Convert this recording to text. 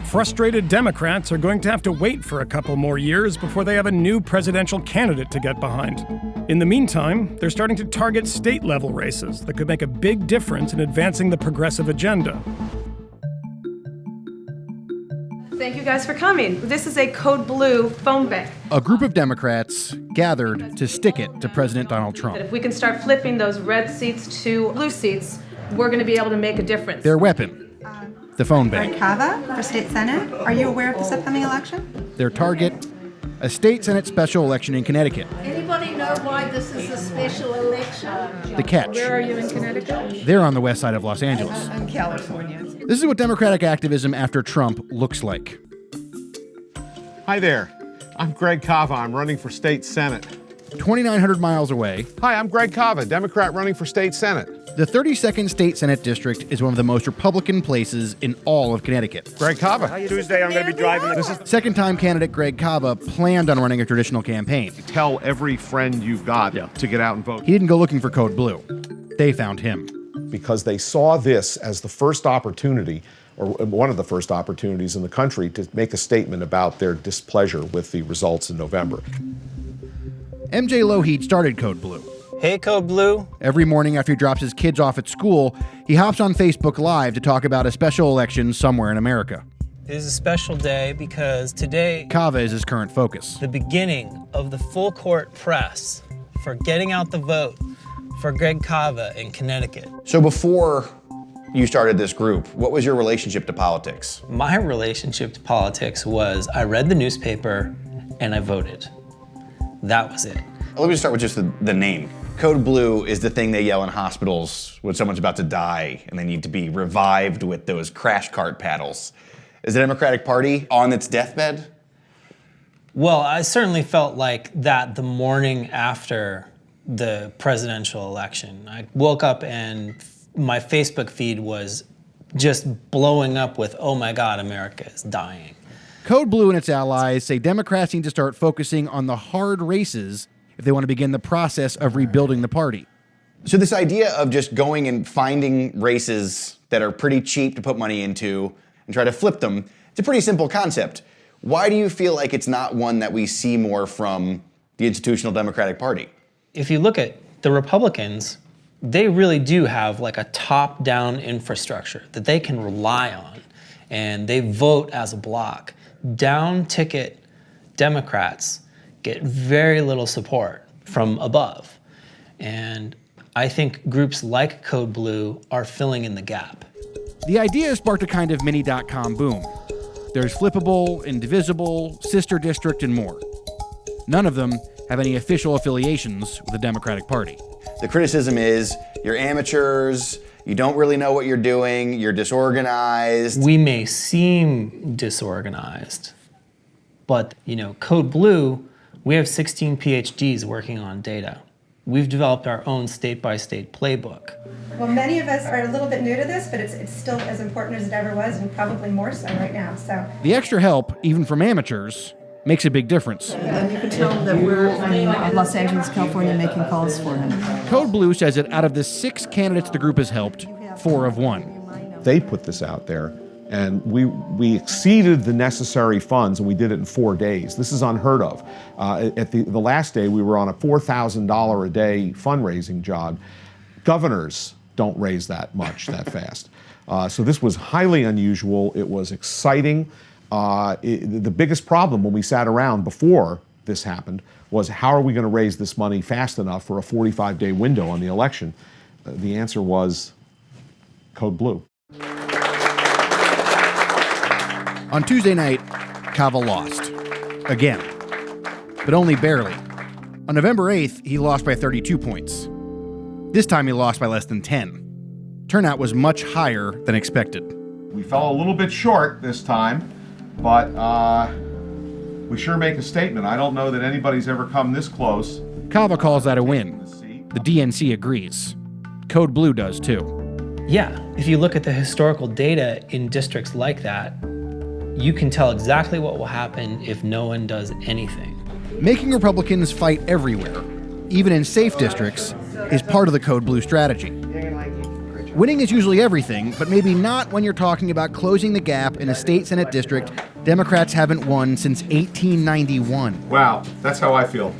Frustrated Democrats are going to have to wait for a couple more years before they have a new presidential candidate to get behind. In the meantime, they're starting to target state-level races that could make a big difference in advancing the progressive agenda. Thank you guys for coming. This is a Code Blue phone bank. A group of Democrats gathered to stick it to President Donald Trump. If we can start flipping those red seats to blue seats, we're going to be able to make a difference. Their weapon, the phone bank. Cava for state senate. Are you aware of this upcoming election? Their target, a state senate special election in Connecticut. Anybody know why this is a special election? The catch. Where are you in Connecticut? They're on the west side of Los Angeles. In California. This is what Democratic activism after Trump looks like. Hi there. I'm Greg Cava. I'm running for state senate. 2,900 miles away, Hi, I'm Greg Cava, Democrat running for state senate. the 32nd State Senate District is one of the most Republican places in all of Connecticut. Greg Cava. Tuesday, I'm going to be driving the Second-time candidate Greg Cava planned on running a traditional campaign. Tell every friend you've got to get out and vote. He didn't go looking for Code Blue. They found him. Because they saw this as the first opportunity, or one of the first opportunities in the country, to make a statement about their displeasure with the results in November. MJ Lougheed started Code Blue. Hey, Code Blue. Every morning after he drops his kids off at school, he hops on Facebook Live to talk about a special election somewhere in America. It is a special day because today, Cava is his current focus. the beginning of the full court press for getting out the vote for Greg Cava in Connecticut. So before you started this group, what was your relationship to politics? My relationship to politics was I read the newspaper and I voted. That was it. Let me just start with just the name. Code Blue is the thing they yell in hospitals when someone's about to die and they need to be revived with those crash cart paddles. Is the Democratic Party on its deathbed? Well, I certainly felt like that the morning after the presidential election. I woke up and my Facebook feed was just blowing up with, oh my God, America is dying. Code Blue and its allies say Democrats need to start focusing on the hard races if they want to begin the process of rebuilding the party. So this idea of just going and finding races that are pretty cheap to put money into and try to flip them, it's a pretty simple concept. Why do you feel like it's not one that we see more from the institutional Democratic Party? If you look at the Republicans, they really do have like a top-down infrastructure that they can rely on, and they vote as a bloc. Down-ticket Democrats get very little support from above, and I think groups like Code Blue are filling in the gap. The idea sparked a kind of mini.com boom. There's Flippable, Indivisible, Sister District, and more. None of them have any official affiliations with the Democratic Party. The criticism is you're amateurs, you don't really know what you're doing, you're disorganized. We may seem disorganized, but Code Blue, we have 16 PhDs working on data. We've developed our own state-by-state playbook. Well, many of us are a little bit new to this, but it's still as important as it ever was, and probably more so right now. So The extra help, even from amateurs, makes a big difference. And you can tell him that we're in Los Angeles, California, making calls for him. Code Blue says that out of the 6 candidates the group has helped, 4 have won. They put this out there, and we exceeded the necessary funds, and we did it in 4 days. This is unheard of. At the last day, we were on a $4,000 a day fundraising job. Governors don't raise that much that fast. So this was highly unusual. It was exciting. The biggest problem when we sat around before this happened was how are we going to raise this money fast enough for a 45-day window on the election? The answer was Code Blue. On Tuesday night, Cava lost. Again. But only barely. On November 8th, he lost by 32 points. This time he lost by less than 10. Turnout was much higher than expected. We fell a little bit short this time, but we sure make a statement. I don't know that anybody's ever come this close. Cava calls that a win. The DNC agrees. Code Blue does too. Yeah, if you look at the historical data in districts like that, you can tell exactly what will happen if no one does anything. Making Republicans fight everywhere, even in safe districts, is part of the Code Blue strategy. Winning is usually everything, but maybe not when you're talking about closing the gap in a state Senate district Democrats haven't won since 1891. Wow, that's how I feel.